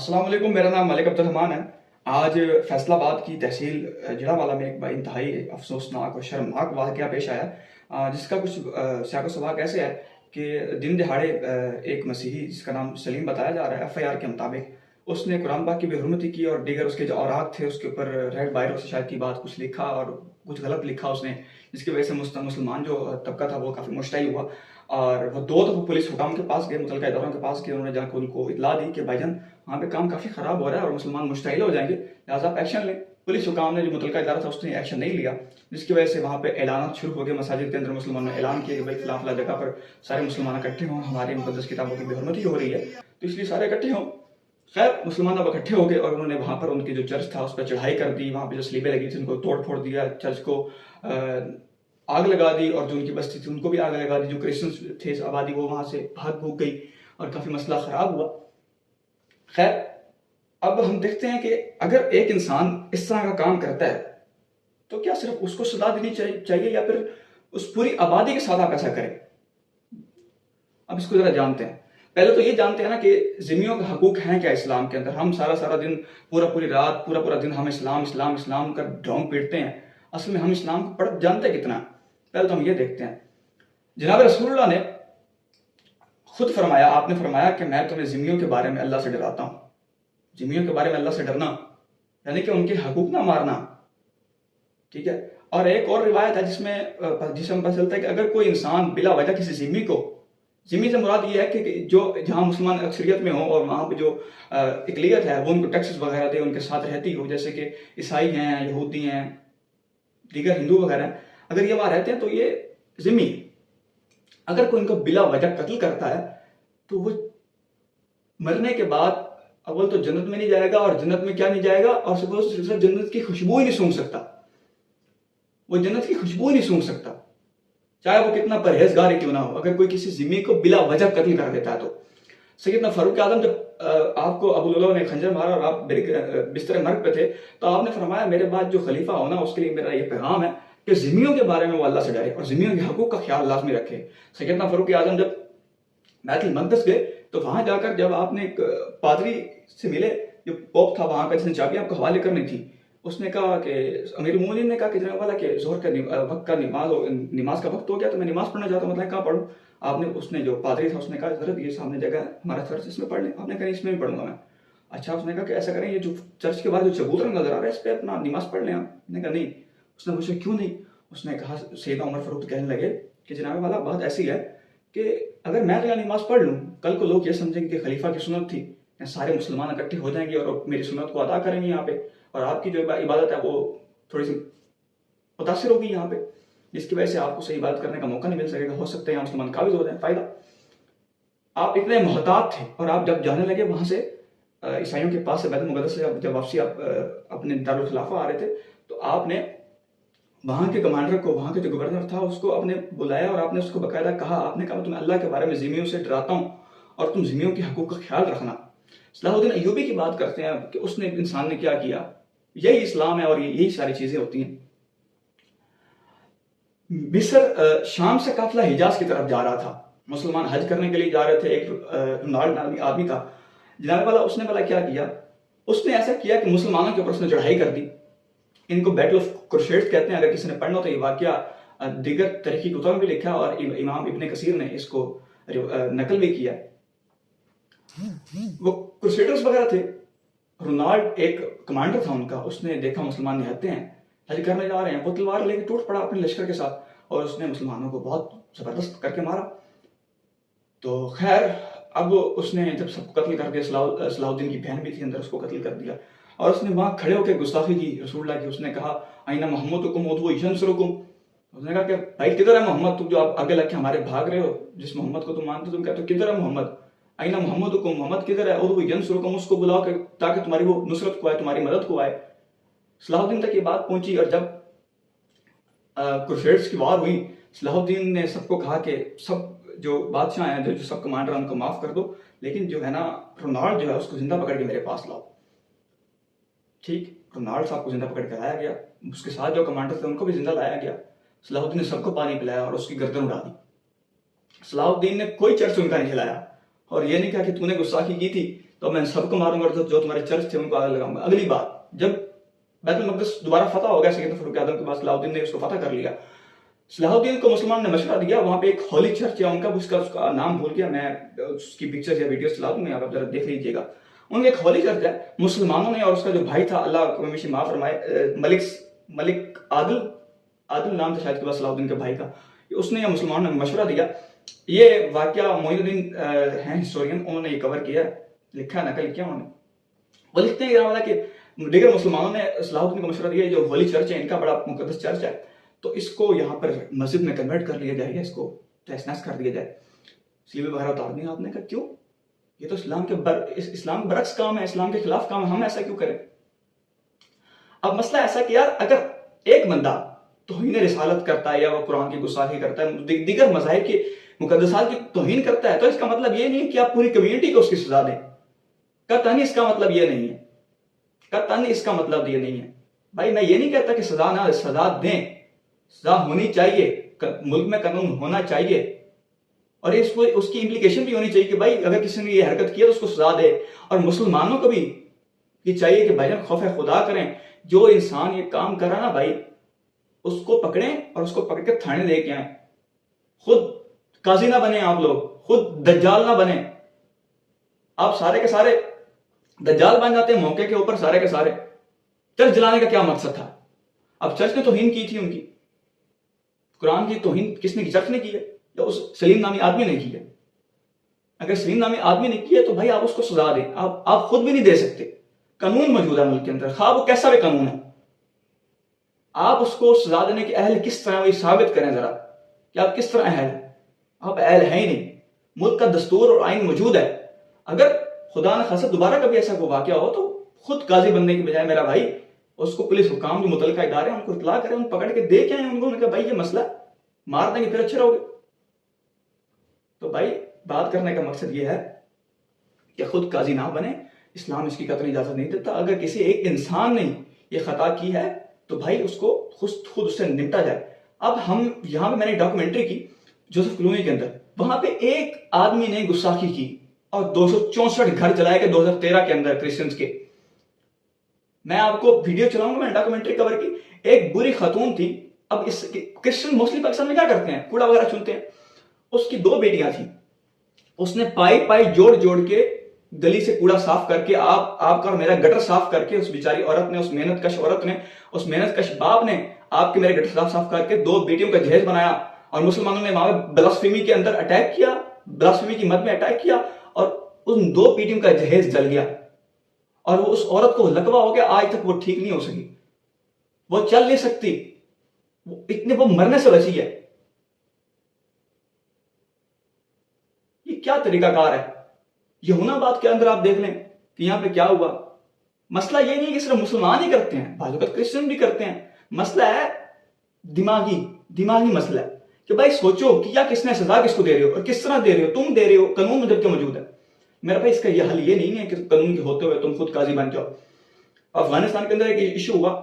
السلام علیکم، میرا نام ملک عبد الرحمان ہے۔ آج فیصل آباد کی تحصیل جڑاوالا میں ایک انتہائی افسوسناک اور شرمناک واقعہ پیش آیا، جس کا کچھ سیاق و سباق ایسے ہے کہ دن دہاڑے ایک مسیحی جس کا نام سلیم بتایا جا رہا ہے، FIR کے مطابق اس نے قرآن پاک کی بے حرمتی کی اور دیگر اس کے جو اوراق تھے اس کے اوپر ریڈ بائرو سے شاید کی بات کچھ لکھا اور کچھ غلط لکھا اس نے، جس کی وجہ سے مسلمان جو طبقہ تھا وہ کافی مشتعل ہوا اور وہ دو دفعہ پولیس حکام کے پاس گئے، متعلقہ اداروں کے پاس گئے۔ انہوں نے جا کے ان کو اطلاع دی کہ بھائی جان وہاں پہ کام کافی خراب ہو رہا ہے اور مسلمان مشتعل ہو جائیں گے، لہٰذا آپ ایکشن لیں۔ پولیس حکام نے جو متعلقہ ادارہ تھا اس نے ایکشن نہیں لیا، جس کی وجہ سے وہاں پہ اعلانات شروع ہو گئے۔ مساجد کے اندر مسلمانوں نے اعلان کیا کہ بھائی فلاں فلاں جگہ پر سارے مسلمان اکٹھے ہوں، ہماری مقدس کتابوں کی بے حرمتی ہو رہی ہے، تو اس لیے سارے اکٹھے ہوں۔ خیر مسلمان اب اکٹھے ہو گئے اور انہوں نے وہاں پر ان کی جو چرچ تھا اس پہ چڑھائی کر دی، وہاں پہ جو سلیبیں لگی تھیں ان کو توڑ پھوڑ دیا، چرچ کو آگ لگا دی اور جو ان کی بستی تھی ان کو بھی آگ لگا دی۔ جو کرسچنس تھے آبادی وہ وہاں سے بھاگ بھوگ گئی اور کافی مسئلہ خراب ہوا۔ خیر اب ہم دیکھتے ہیں کہ اگر ایک انسان اس طرح کا کام کرتا ہے تو کیا صرف اس کو سزا دینی چاہیے یا پھر اس پوری آبادی کے ساتھ آپ ایسا کریں؟ اب اس کو ذرا جانتے ہیں۔ پہلے تو یہ جانتے ہیں نا کہ ذمیوں کے حقوق ہیں کیا اسلام کے اندر۔ ہم سارا دن پوری رات پورا دن ہم اسلام کا ڈھونگ پیٹتے ہیں، اصل میں ہم اسلام کو پڑھ جانتے کتنا؟ پہلے تو ہم یہ دیکھتے ہیں۔ جناب رسول اللہ نے خود فرمایا، آپ نے فرمایا کہ میں تمہیں ذمیوں کے بارے میں اللہ سے ڈراتا ہوں۔ ذمیوں کے بارے میں اللہ سے ڈرنا یعنی کہ ان کے حقوق نہ مارنا، ٹھیک ہے۔ اور ایک اور روایت ہے جس میں پتہ چلتا ہے کہ اگر کوئی انسان بلا وجہ کسی ذمی کو، ذمی سے مراد یہ ہے کہ جو جہاں مسلمان اکثریت میں ہوں اور وہاں پہ جو اقلیت ہے وہ ان کو ٹیکسز وغیرہ دے، ان کے ساتھ رہتی ہو، جیسے کہ عیسائی ہیں، یہودی ہیں، دیگر ہندو وغیرہ ہیں، اگر یہ وہاں رہتے ہیں تو یہ ذمی، اگر کوئی ان کو بلا وجہ قتل کرتا ہے تو وہ مرنے کے بعد اول تو جنت میں نہیں جائے گا، اور جنت میں کیا نہیں جائے گا، اور صرف جنت کی خوشبو ہی نہیں سونگھ سکتا، وہ جنت کی خوشبو ہی نہیں سونگھ سکتا، چاہے وہ کتنا پرہیزگار ہی کیوں نہ ہو۔ اگر کوئی کسی ذمی کو بلا وجہ قتل کر دیتا ہے تو سیدنا فاروق اعظم جب آپ کو ابو لولو نے خنجر مارا اور آپ بستر مرگ پہ تھے تو آپ نے فرمایا میرے بعد جو خلیفہ ہونا اس کے لیے میرا یہ پیغام ہے کہ ذمیوں کے بارے میں وہ اللہ سے ڈرے اور ذمیوں کے حقوق کا خیال لازمی رکھے۔ سیدنا فاروق اعظم جب بیت المقدس گئے تو وہاں جا کر جب آپ نے ایک پادری سے ملے جو پوپ تھا وہاں کا، جس نے چابیاں آپ کو حوالے کرنی تھی، اس نے کہا کہ امیر المومنین نے کہا کہ جناب والا کہ ظہر کا وقت کا نماز کا وقت ہو گیا تو میں نماز پڑھنا چاہتا ہوں، مطلب کہاں پڑھوں؟ آپ نے اس نے جو پادری تھا اس نے کہا حضرت یہ سامنے جگہ ہے ہمارا چرچ، اس میں پڑھ لیں۔ آپ نے کہا اس میں بھی پڑھوں گا میں۔ اچھا، اس نے کہا کہ ایسا کریں یہ جو چرچ کے بعد جو چبوترا نظر آ رہا ہے اس پہ اپنا نماز پڑھ لیں آپ۔ نے کہا نہیں۔ اس نے پوچھا کیوں نہیں؟ اس نے کہا سیدنا عمر فاروق کہنے لگے کہ جناب والا بات ایسی ہے کہ اگر میں تو نماز پڑھ لوں کل کو لوگ یہ سمجھیں گے کہ خلیفہ کی سنت تھی، سارے مسلمان اکٹھے ہو جائیں گے اور میری سنت کو ادا کریں گے یہاں پہ، اور آپ کی جو عبادت ہے وہ تھوڑی سی متاثر ہوگی یہاں پہ، جس کی وجہ سے آپ کو صحیح عبادت کرنے کا موقع نہیں مل سکے گا، ہو سکتا ہے یہاں مسلمان قابض ہو جائیں۔ فائدہ آپ اتنے محتاط تھے اور آپ جب جانے لگے وہاں سے عیسائیوں کے پاس سے بیت المقدس سے جب واپسی آپ اپنے دارالخلافہ آ رہے تھے تو آپ نے وہاں کے کمانڈر کو، وہاں کے جو گورنر تھا اس کو آپ نے بلایا اور آپ نے اس کو باقاعدہ کہا، آپ نے کہا میں تمہیں اللہ کے بارے میں ذمیوں سے ڈراتا ہوں اور تم ذمیوں کے حقوق کا خیال رکھنا۔ صلاح الدین ایوبی کی بات کرتے ہیں کہ اس نے انسان نے کیا کیا، یہی اسلام ہے اور یہی ساری چیزیں ہوتی ہیں۔ مصر شام سے قافلہ حجاز کی طرف جا رہا تھا، مسلمان حج کرنے کے لیے جا رہے تھے، ایک رونالڈ آدمی تھا جناب والا، اس نے بلا کیا کیا، اس نے ایسا کیا کہ مسلمانوں کے اوپر اس نے چڑھائی کر دی۔ ان کو بیٹل آف کرسیڈز کہتے ہیں، اگر کسی نے پڑھنا ہو تو یہ واقعہ دیگر تاریخی کتب میں بھی لکھا اور امام ابن کثیر نے اس کو نقل بھی کیا۔ وہ کرسیڈرز وغیرہ تھے، رونالڈ ایک کمانڈر تھا ان کا، اس نے دیکھا مسلمان نہتے ہیں، حج کرنے جا رہے ہیں، وہ تلوار لے کے ٹوٹ پڑا اپنے لشکر کے ساتھ اور اس نے مسلمانوں کو بہت زبردست کر کے مارا۔ تو خیر اب اس نے جب سب کو قتل کر دیا، صلاح الدین کی بہن بھی تھی اندر، اس کو قتل کر دیا اور اس نے وہاں کھڑے ہو کے گستاخی کی رسول اللہ کی۔ اس نے کہا آئینہ محمدکم ادعوا ینصرکم، اس نے کہا کہ بھائی کدھر ہے محمد، تم جو آپ آگے لگ کے ہمارے بھاگ رہے ہو، جس محمد کو تم مانتے ہو، تم کہتے ہو کدھر ہے محمد، آئینہ محمدکم، محمد کدھر ہے، ادعوا ینصرکم، اس کو بلاؤ کہ تاکہ تمہاری وہ نصرت کو آئے، تمہاری مدد کو آئے۔ صلاح الدین تک یہ بات پہنچی اور جب کرسیڈز کی وار ہوئی، صلاح الدین نے سب کو کہا کہ سب جو بادشاہ ہیں، جو سب کمانڈر ہیں ان کو معاف کر دو، لیکن جو ہے نا رونالڈ جو ہے اس کو زندہ پکڑ کے میرے پاس لاؤ۔ ٹھیک، رونالڈ صاحب کو زندہ پکڑ کے لایا گیا، اس کے ساتھ جو کمانڈر تھے ان کو بھی زندہ لایا گیا۔ صلاح الدین نے سب کو پانی پلایا اور اس کی گردن اڑا دی۔ صلاح الدین نے کوئی چرچ ان کا نہیں چلایا اور یہ نہیں کہا کہ تو نے گستاخی کی تھی تو میں سب کو ماروں گا اور جو تمہارے چرچ تھے ان کو آگ لگاؤں گا. اگلی بات جب بیت المقدس دوبارہ فتح ہو گیا سیدنا فاروق اعظم کے بعد صلاح الدین نے اس کو فتح کر لیا. صلاح الدین کو مسلمان نے مشورہ دیا, وہاں پہ ایک ہولی چرچ ہے ان کا, اس کا نام بھول گیا میں, اس کی پکچرز یا ویڈیوز چلا دوں میں, آپ ذرا دیکھ لیجیے گا. ان کا ایک ہولی چرچ ہے, مسلمانوں نے اور اس کا جو بھائی تھا اللہ کو ہمیشہ معاف فرمائے, ملک عادل نام تھا شاید کے بعد صلاح الدین کے بھائی کا, اس نے یا مسلمانوں نے مشورہ دیا. یہ واقعہ معین الدین ہیں ہسٹورین, انہوں نے یہ کور کیا, لکھا نقل کیا انہوں نے. وہ لکھتے ہیں کہ دیگر مسلمانوں نے صلاح الدین کو مشورہ دیا جو ہولی چرچ ہے ان کا بڑا مقدس چرچ ہے, تو اس کو یہاں پر مسجد میں کنورٹ کر لیا جائے گا, اس کو تہس نہس کر دیا جائے, سلیبے وغیرہ اتار دیں. آپ نے کہا کیوں؟ یہ تو اسلام کے برعکس کام ہے, اسلام کے خلاف کام ہے, ہم ایسا کیوں کریں؟ اب مسئلہ ایسا کہ یار اگر ایک بندہ توہین رسالت کرتا ہے یا وہ قرآن کی گستاخی کرتا ہے, دیگر مذاہب کی مقدسات کی توہین کرتا ہے, تو اس کا مطلب یہ نہیں کہ آپ پوری کمیونٹی کو اس کی سزا دیں. قطعاً اس کا مطلب یہ نہیں ہے, قطعاً اس کا مطلب یہ نہیں ہے. بھائی میں یہ نہیں کہتا کہ سزا نہ, سزا دیں, سزا ہونی چاہیے, ملک میں قانون ہونا چاہیے, اور اس کی امپلیکیشن بھی ہونی چاہیے کہ بھائی اگر کسی نے یہ حرکت کی تو اس کو سزا دے. اور مسلمانوں کو بھی یہ چاہیے کہ بھائی جان خوف خدا کریں, جو انسان یہ کام کر رہا نا بھائی اس کو پکڑیں اور اس کو پکڑ کے تھانے لے کے آئیں. خود قاضی نہ بنیں آپ لوگ, خود دجال نہ بنیں. آپ سارے کے سارے دجال بن جاتے ہیں موقع کے اوپر, سارے کے سارے. چرچ جلانے کا کیا مقصد تھا؟ اب چرچ نے توہین کی تھی ان کی, قرآن کی توہین کس نے کی؟ چرچ نے کی ہے یا اس سلیم نامی آدمی نے کی ہے؟ اگر سلیم نامی آدمی نے کی ہے تو بھائی آپ اس کو سزا دیں. آپ خود بھی نہیں دے سکتے, قانون موجود ہے ملک کے اندر, خواہ وہ کیسا بھی قانون ہے. آپ اس کو سزا دینے کے اہل کس طرح وہ ثابت کریں ذرا کہ آپ کس طرح اہل ہیں. آپ اہل ہیں ہی نہیں. ملک کا دستور اور آئین موجود ہے. اگر خدا نہ خاصہ دوبارہ کبھی ایسا کوئی واقعہ ہو تو خود قاضی بننے کی بجائے میرا بھائی اس کو پولیس حکام جو متعلقہ ادارے ہیں ان کو اطلاع کریں, ان پکڑ کے دے کے آئیں ان کو, کہ بھائی یہ مسئلہ مار دیں گے پھر اچھے رہو گے. تو بھائی بات کرنے کا مقصد یہ ہے کہ خود قاضی نہ بنے, اسلام اس کی قطعی اجازت نہیں دیتا. اگر کسی ایک انسان نے یہ خطا کی ہے تو بھائی اس کو خود اس سے نمٹا جائے. اب ہم یہاں پہ میں نے ڈاکومنٹری کی جوزف کلونی کے اندر, وہاں پہ ایک آدمی نے گستاخی کی اور 264 گھر جلائے گئے 2013 کے اندر کرسچنز کے. میں آپ کو ویڈیو چلاؤں گا, میں نے ڈاکومنٹری کور کی. ایک بری خاتون تھی. اب اس کرسچن موسٹلی پاکستان میں کیا کرتے ہیں, کوڑا وغیرہ چنتے ہیں. اس کی 2 بیٹیاں تھیں. اس نے پائی جوڑ کے گلی سے کوڑا صاف کر کے, آپ کا اور میرا گٹر صاف کر کے, اس بیچاری عورت نے, اس محنت کش عورت نے, اس محنت کش باپ نے آپ کے میرے گٹر صاف کر کے 2 بیٹیوں کا جہیز بنایا. اور مسلمانوں نے وہاں پہ بلاسفیمی کے اندر اٹیک کیا, بلاسفیمی کی مد میں اٹیک کیا, اور ان 2 بیٹیوں کا جہیز جل گیا. اور وہ اس عورت کو لقوہ ہو گیا, آج تک وہ ٹھیک نہیں ہو سکی, وہ چل نہیں سکتی, وہ مرنے سے بچی ہے. یہ کیا طریقہ کار ہے؟ یہونا بات کے اندر آپ دیکھ لیں کہ یہاں پہ کیا ہوا. مسئلہ یہ نہیں کہ صرف مسلمان ہی کرتے ہیں, بعض اوقات کرسچن بھی کرتے ہیں. مسئلہ ہے دماغی مسئلہ ہے کہ بھائی سوچو کہ یا کس نے سزا کس کو دے رہے ہو اور کس طرح دے رہے ہو. تم دے رہے ہو, قانون میں جب کہ موجود ہے. میرا بھائی اس کا یہ حل یہ نہیں ہے کہ قانون کے ہوتے ہوئے تم خود قاضی بن جاؤ. افغانستان کے اندر ایک ایشو ہوا,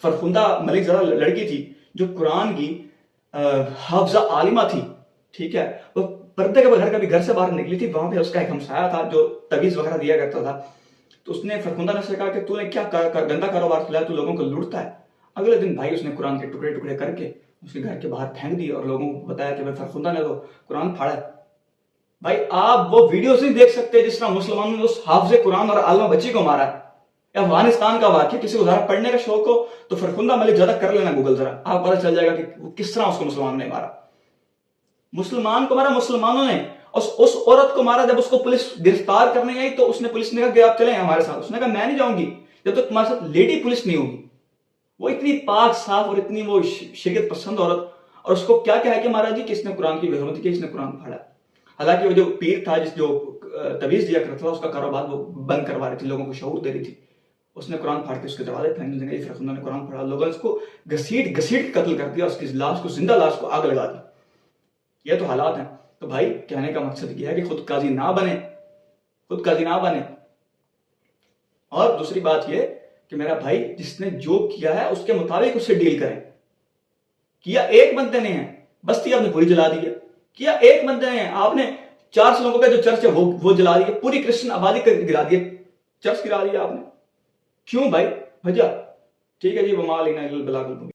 فرخندہ ملک زدہ لڑکی تھی جو قرآن کی حافظہ عالمہ تھی, ٹھیک ہے, وہ پردے کے بغیر کبھی گھر سے باہر نکلی تھی. وہاں پہ اس کا ایک ہمسایہ تھا جو تعویذ وغیرہ دیا کرتا تھا. تو اس نے فرخندہ نے سے کہا کہ تو نے کیا گندا کاروبار کھلایا, تو لوگوں کو لوٹتا ہے. اگلے دن بھائی اس نے قرآن کے ٹکڑے کر کے اس کے گھر کے باہر پھینک دی اور لوگوں کو بتایا کہ فرخندہ نے تو قرآن پھاڑا ہے. بھائی آپ وہ ویڈیوز نہیں دیکھ سکتے جس طرح مسلمانوں نے اس حافظ قرآن اور عالمہ بچی کو مارا ہے. افغانستان کا واقعہ, کسی کو ذرا پڑھنے کا شوق ہو تو فرخندہ ملک زدہ کر لینا گوگل, ذرا آپ پتہ چل جائے گا کہ کس طرح اس کو مسلمانوں نے مارا. مسلمان کو مارا مسلمانوں نے, اس عورت کو مارا. جب اس کو پولیس گرفتار کرنے آئی تو اس نے پولیس نے کہا کہ آپ چلیں ہمارے ساتھ. اس نے کہا میں نہیں جاؤں گی جب تک تمہارے ساتھ لیڈی پولیس نہیں ہوگی. وہ اتنی پاک صاف اور اتنی وہ شریعت پسند عورت, اور اس کو کیا کہا کہ مارا جی کہ اس نے قرآن کی بے حرمتی کی, اس نے قرآن پھاڑا. حالانکہ وہ جو پیر تھا جو تعویذ دیا کرتا تھا, اس کا کاروبار وہ بند کروا رہی تھی, لوگوں کو شعور دے رہی تھی. اس نے قرآن پھاڑ کے اس کے دروازے پھینک دیے, فرخندہ نے قرآن پھاڑا. لوگوں نے اس کو گھسیٹ قتل کر دیا, اس کی لاش کو, زندہ لاش کو آگ لگا دی. یہ تو حالات ہیں. تو بھائی کہنے کا مقصد یہ ہے کہ خود قاضی نہ بنے. اور دوسری بات یہ کہ میرا بھائی جس نے جو کیا ہے اس کے مطابق اس سے ڈیل کریں. کیا ایک بندے نے ہے, بستی آپ نے پوری جلا دی ہے. کیا ایک بندے نے, آپ نے 4 سلوکوں کا جو چرچ ہے وہ جلا دی ہے, پوری کرسچن آبادی گرا دی ہے, چرچ گرا دیا آپ نے. کیوں بھائی وجہ؟ ٹھیک ہے جی, وما علینا الا البلاغ المبین.